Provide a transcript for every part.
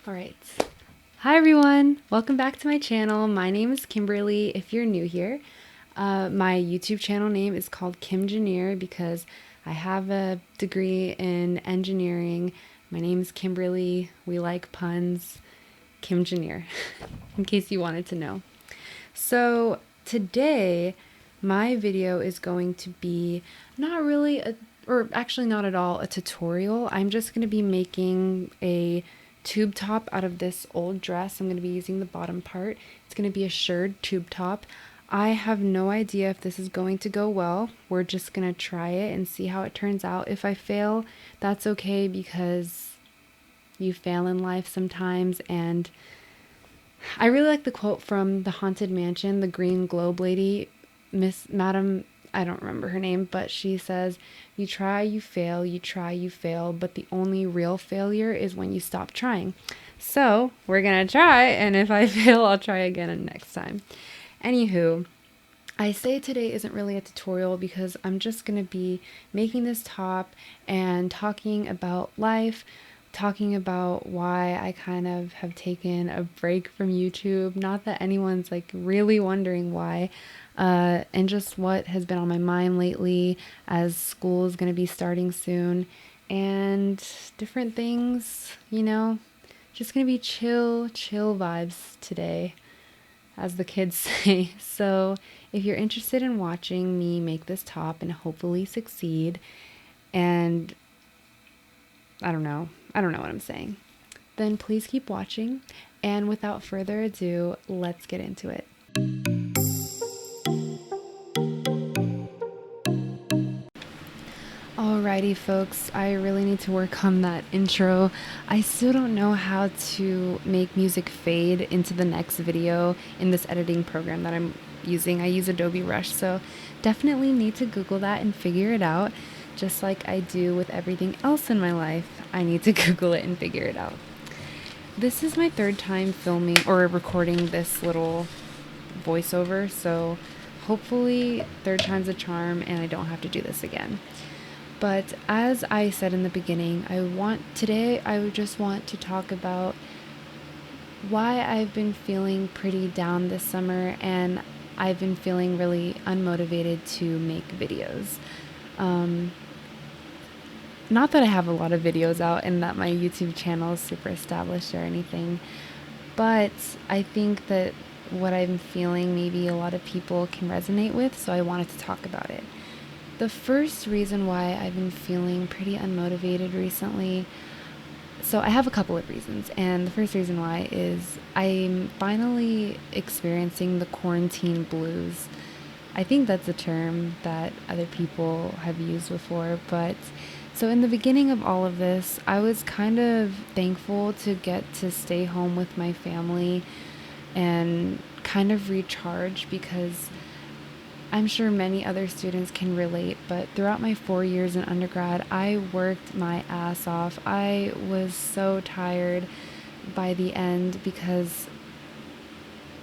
All right. Hi everyone. Welcome back to my channel. My name is Kimberly if you're new here. My YouTube channel name is called Kimgineer because I have a degree in engineering. My name is Kimberly. We like puns. Kimgineer, in case you wanted to know. So today, my video is going to be not really or actually not at all a tutorial. I'm just going to be making a tube top out of this old dress. I'm going to be using the bottom part. It's going to be a shirred tube top. I have no idea if this is going to go well. We're just going to try it and see how it turns out. If I fail, that's okay because you fail in life sometimes. And I really like the quote from The Haunted Mansion, the green globe lady, Madam, I don't remember her name, but she says, you try, you fail, you try, you fail, but the only real failure is when you stop trying. So we're going to try, and if I fail, I'll try again next time. Anywho, I say today isn't really a tutorial because I'm just going to be making this top and talking about life, talking about why I kind of have taken a break from YouTube. Not that anyone's like really wondering why, and just what has been on my mind lately as school is going to be starting soon and different things, just going to be chill vibes today, as the kids say. So if you're interested in watching me make this top and hopefully succeed, and I don't know what I'm saying, then please keep watching. And without further ado, let's get into it. Alrighty folks, I really need to work on that intro. I still don't know how to make music fade into the next video in this editing program that I'm using. I use Adobe Rush, so definitely need to Google that and figure it out. Just like I do with everything else in my life, I need to Google it and figure it out. This is my third time filming or recording this little voiceover, so hopefully third time's a charm and I don't have to do this again. But as I said in the beginning, today I would just want to talk about why I've been feeling pretty down this summer and I've been feeling really unmotivated to make videos. Not that I have a lot of videos out and that my YouTube channel is super established or anything, but I think that what I'm feeling maybe a lot of people can resonate with, so I wanted to talk about it. The first reason why I've been feeling pretty unmotivated recently, so I have a couple of reasons, and the first reason why is I'm finally experiencing the quarantine blues. I think that's a term that other people have used before, but so in the beginning of all of this, I was kind of thankful to get to stay home with my family and kind of recharge, because I'm sure many other students can relate, but throughout my 4 years in undergrad, I worked my ass off. I was so tired by the end because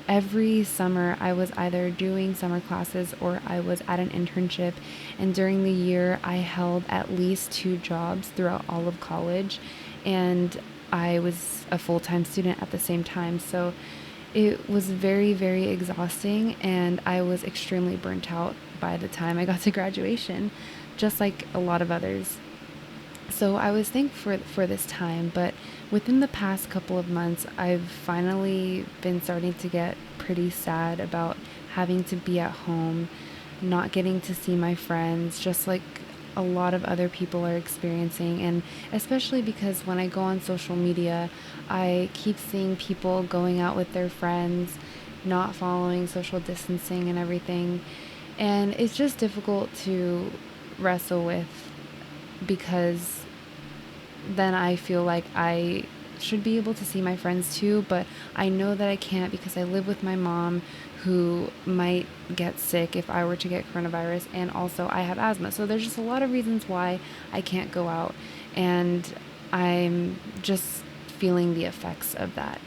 every summer I was either doing summer classes or I was at an internship, and during the year I held at least 2 jobs throughout all of college, and I was a full-time student at the same time. So it was very, very exhausting, and I was extremely burnt out by the time I got to graduation, just like a lot of others. So I was thankful for this time, but within the past couple of months, I've finally been starting to get pretty sad about having to be at home, not getting to see my friends, just like a lot of other people are experiencing. And especially because when I go on social media, I keep seeing people going out with their friends, not following social distancing and everything. And it's just difficult to wrestle with, because then I feel like I should be able to see my friends too, but I know that I can't because I live with my mom, who might get sick if I were to get coronavirus, and also I have asthma. So there's just a lot of reasons why I can't go out, and I'm just feeling the effects of that.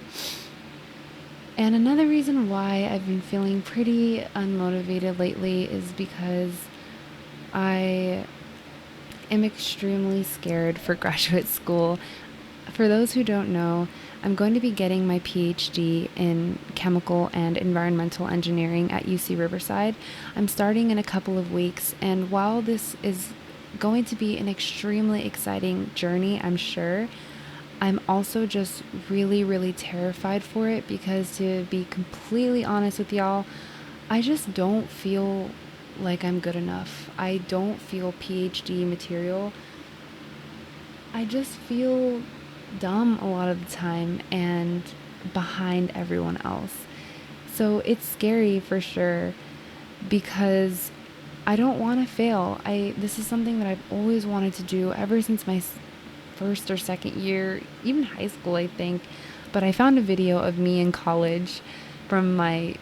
And another reason why I've been feeling pretty unmotivated lately is because I am extremely scared for graduate school. For those who don't know, I'm going to be getting my PhD in chemical and environmental engineering at UC Riverside. I'm starting in a couple of weeks, and while this is going to be an extremely exciting journey, I'm sure, I'm also just really, really terrified for it because, to be completely honest with y'all, I just don't feel like I'm good enough. I don't feel PhD material. I just feel dumb a lot of the time and behind everyone else. So it's scary for sure because I don't want to fail. This is something that I've always wanted to do ever since my first or second year, even high school, I think. But I found a video of me in college from my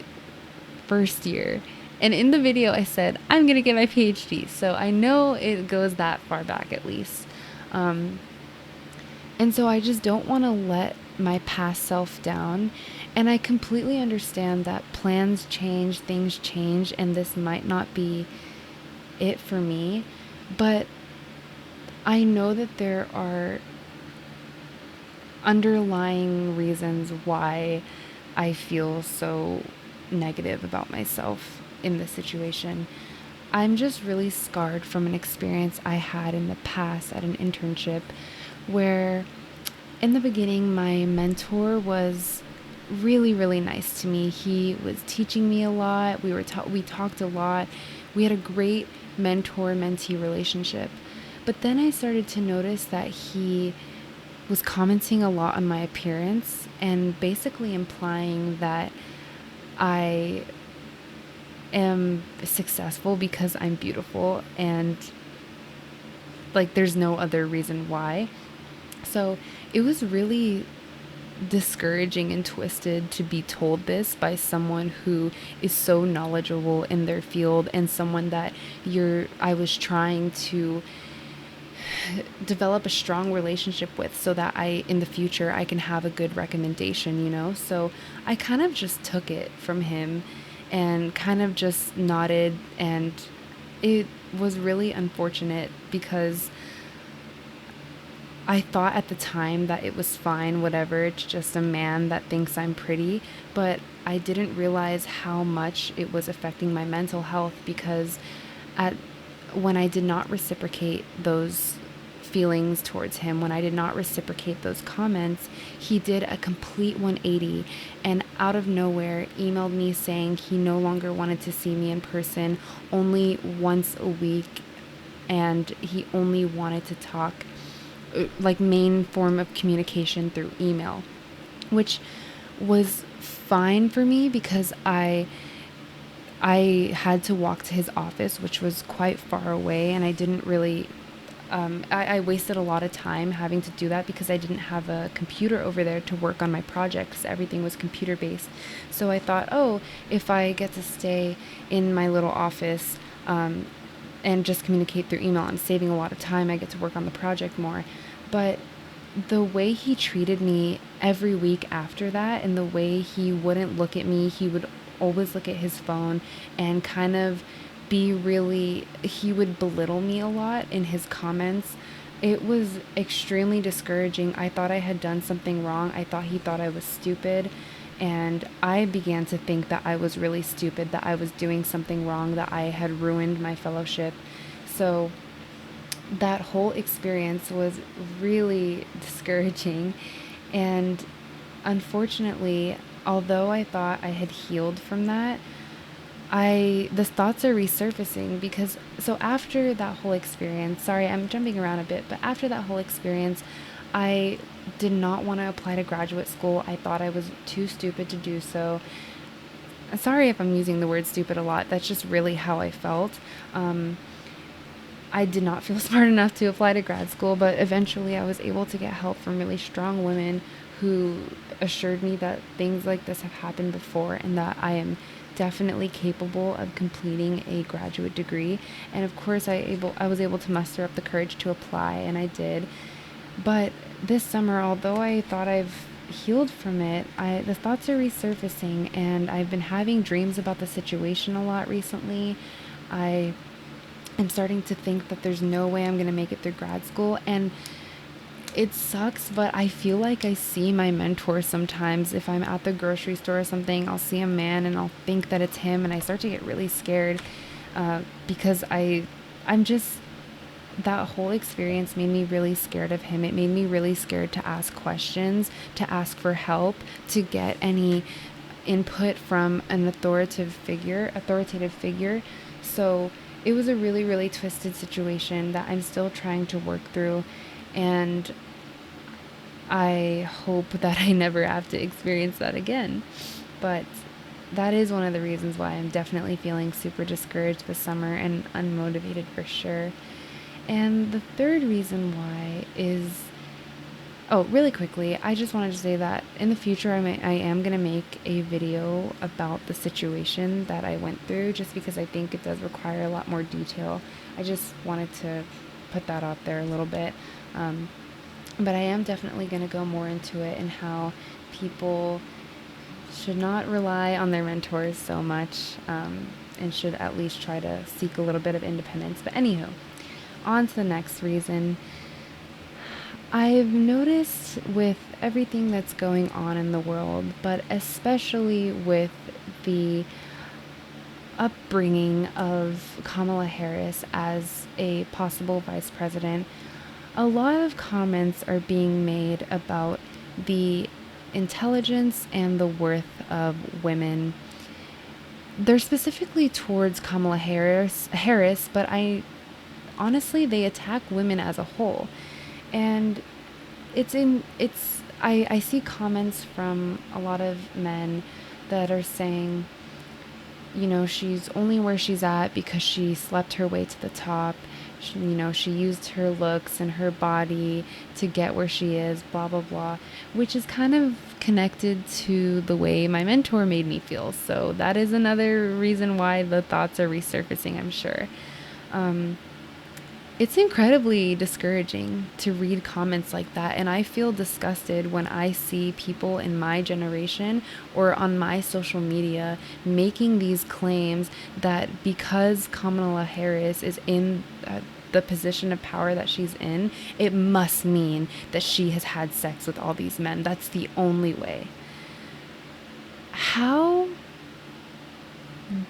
first year. And in the video, I said, I'm going to get my PhD. So I know it goes that far back at least. And so I just don't want to let my past self down. And I completely understand that plans change, things change, and this might not be it for me. But I know that there are underlying reasons why I feel so negative about myself in this situation. I'm just really scarred from an experience I had in the past at an internship where in the beginning my mentor was really, really nice to me. He was teaching me a lot. We talked a lot. We had a great mentor-mentee relationship. But then I started to notice that he was commenting a lot on my appearance and basically implying that I am successful because I'm beautiful and like there's no other reason why. So it was really discouraging and twisted to be told this by someone who is so knowledgeable in their field and someone that I was trying to develop a strong relationship with so that in the future I can have a good recommendation, So I kind of just took it from him and kind of just nodded, and it was really unfortunate because I thought at the time that it was fine, whatever, it's just a man that thinks I'm pretty, but I didn't realize how much it was affecting my mental health because when I did not reciprocate those feelings towards him, when I did not reciprocate those comments, he did a complete 180 and out of nowhere emailed me saying he no longer wanted to see me in person, only once a week, and he only wanted to talk like main form of communication through email, which was fine for me because I had to walk to his office, which was quite far away, and I didn't really I wasted a lot of time having to do that because I didn't have a computer over there to work on my projects. Everything was computer based. So I thought, if I get to stay in my little office and just communicate through email, I'm saving a lot of time. I get to work on the project more. But the way he treated me every week after that, and the way he wouldn't look at me, he would always look at his phone and kind of he would belittle me a lot in his comments. It was extremely discouraging. I thought I had done something wrong. I thought he thought I was stupid. And I began to think that I was really stupid, that I was doing something wrong, that I had ruined my fellowship. So that whole experience was really discouraging. And unfortunately, although I thought I had healed from that, the thoughts are resurfacing because, so after that whole experience, sorry, I'm jumping around a bit, but after that whole experience, I did not want to apply to graduate school. I thought I was too stupid to do so. Sorry if I'm using the word stupid a lot. That's just really how I felt. I did not feel smart enough to apply to grad school, but eventually I was able to get help from really strong women who assured me that things like this have happened before and that I am definitely capable of completing a graduate degree. And of course I was able to muster up the courage to apply, and I did. But this summer, although I thought I've healed from it, the thoughts are resurfacing, and I've been having dreams about the situation a lot recently. I'm starting to think that there's no way I'm going to make it through grad school, and it sucks, but I feel like I see my mentor sometimes. If I'm at the grocery store or something, I'll see a man and I'll think that it's him, and I start to get really scared because I'm just, that whole experience made me really scared of him. It made me really scared to ask questions, to ask for help, to get any input from an authoritative figure. So it was a really, really twisted situation that I'm still trying to work through. And I hope that I never have to experience that again. But that is one of the reasons why I'm definitely feeling super discouraged this summer and unmotivated for sure. And the third reason why is, oh, really quickly, I just wanted to say that in the future I am going to make a video about the situation that I went through, just because I think it does require a lot more detail. I just wanted to put that out there a little bit. But I am definitely going to go more into it and how people should not rely on their mentors so much, and should at least try to seek a little bit of independence. But anywho, on to the next reason. I've noticed with everything that's going on in the world, but especially with the upbringing of Kamala Harris as a possible vice president, a lot of comments are being made about the intelligence and the worth of women. They're specifically towards Kamala Harris, but honestly, they attack women as a whole. And I see comments from a lot of men that are saying, she's only where she's at because she slept her way to the top. She used her looks and her body to get where she is, blah, blah, blah, which is kind of connected to the way my mentor made me feel. So that is another reason why the thoughts are resurfacing, I'm sure. It's incredibly discouraging to read comments like that, and I feel disgusted when I see people in my generation or on my social media making these claims that because Kamala Harris is in the position of power that she's in, it must mean that she has had sex with all these men. That's the only way. How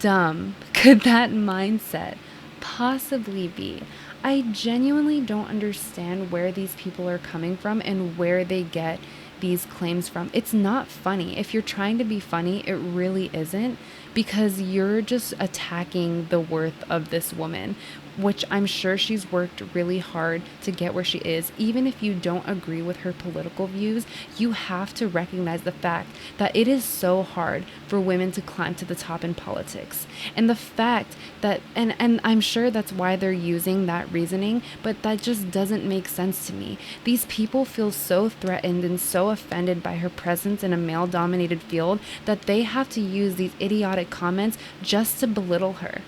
dumb could that mindset possibly be? I genuinely don't understand where these people are coming from and where they get these claims from. It's not funny. If you're trying to be funny, it really isn't, because you're just attacking the worth of this woman, which I'm sure she's worked really hard to get where she is. Even if you don't agree with her political views, you have to recognize the fact that it is so hard for women to climb to the top in politics. And the fact that, and I'm sure that's why they're using that reasoning, but that just doesn't make sense to me. These people feel so threatened and so offended by her presence in a male-dominated field that they have to use these idiotic comments just to belittle her.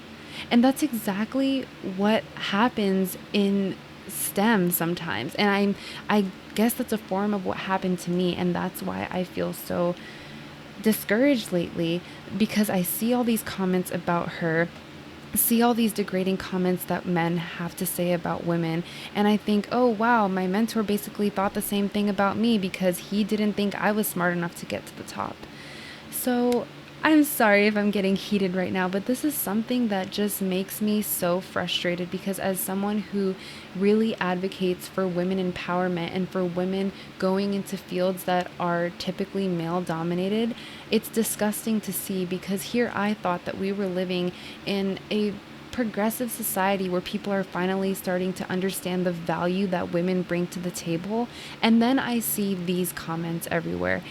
And that's exactly what happens in STEM sometimes. And I guess that's a form of what happened to me. And that's why I feel so discouraged lately, because I see all these comments about her, see all these degrading comments that men have to say about women, and I think, oh wow, my mentor basically thought the same thing about me because he didn't think I was smart enough to get to the top. So I'm sorry if I'm getting heated right now, but this is something that just makes me so frustrated, because as someone who really advocates for women empowerment and for women going into fields that are typically male dominated, it's disgusting to see, because here I thought that we were living in a progressive society where people are finally starting to understand the value that women bring to the table, and then I see these comments everywhere.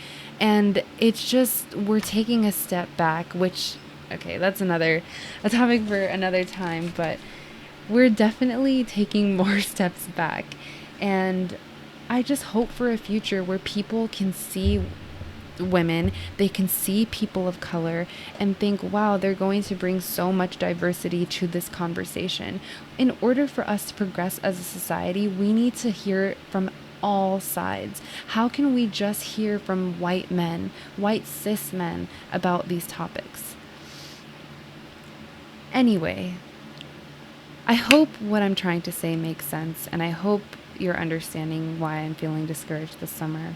And it's just, we're taking a step back, which, okay, that's a topic for another time, but we're definitely taking more steps back. And I just hope for a future where people can see women, they can see people of color and think, wow, they're going to bring so much diversity to this conversation. In order for us to progress as a society, we need to hear from all sides. How can we just hear from white men, white cis men, about these topics? Anyway, I hope what I'm trying to say makes sense, and I hope you're understanding why I'm feeling discouraged this summer.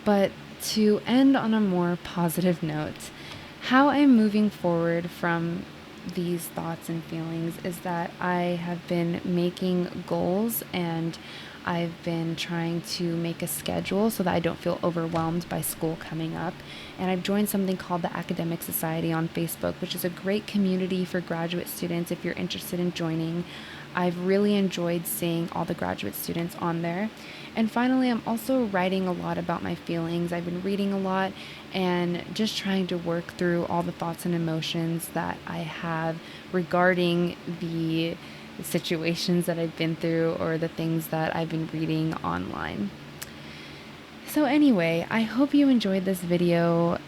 But to end on a more positive note, how I'm moving forward from these thoughts and feelings is that I have been making goals, and I've been trying to make a schedule so that I don't feel overwhelmed by school coming up. And I've joined something called the Academic Society on Facebook, which is a great community for graduate students if you're interested in joining. I've really enjoyed seeing all the graduate students on there. And finally, I'm also writing a lot about my feelings. I've been reading a lot and just trying to work through all the thoughts and emotions that I have regarding the situations that I've been through or the things that I've been reading online. So anyway, I hope you enjoyed this video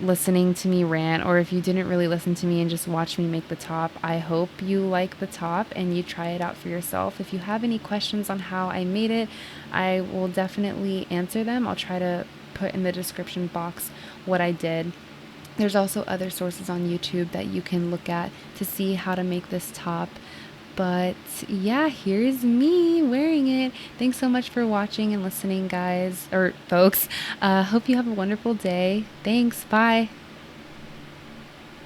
listening to me rant, or if you didn't really listen to me and just watch me make the top, I hope you like the top and you try it out for yourself. If you have any questions on how I made it, I will definitely answer them. I'll try to put in the description box what I did. There's also other sources on YouTube that you can look at to see how to make this top. But yeah, here's me wearing it. Thanks so much for watching and listening, guys, or folks. Hope you have a wonderful day. Thanks. Bye.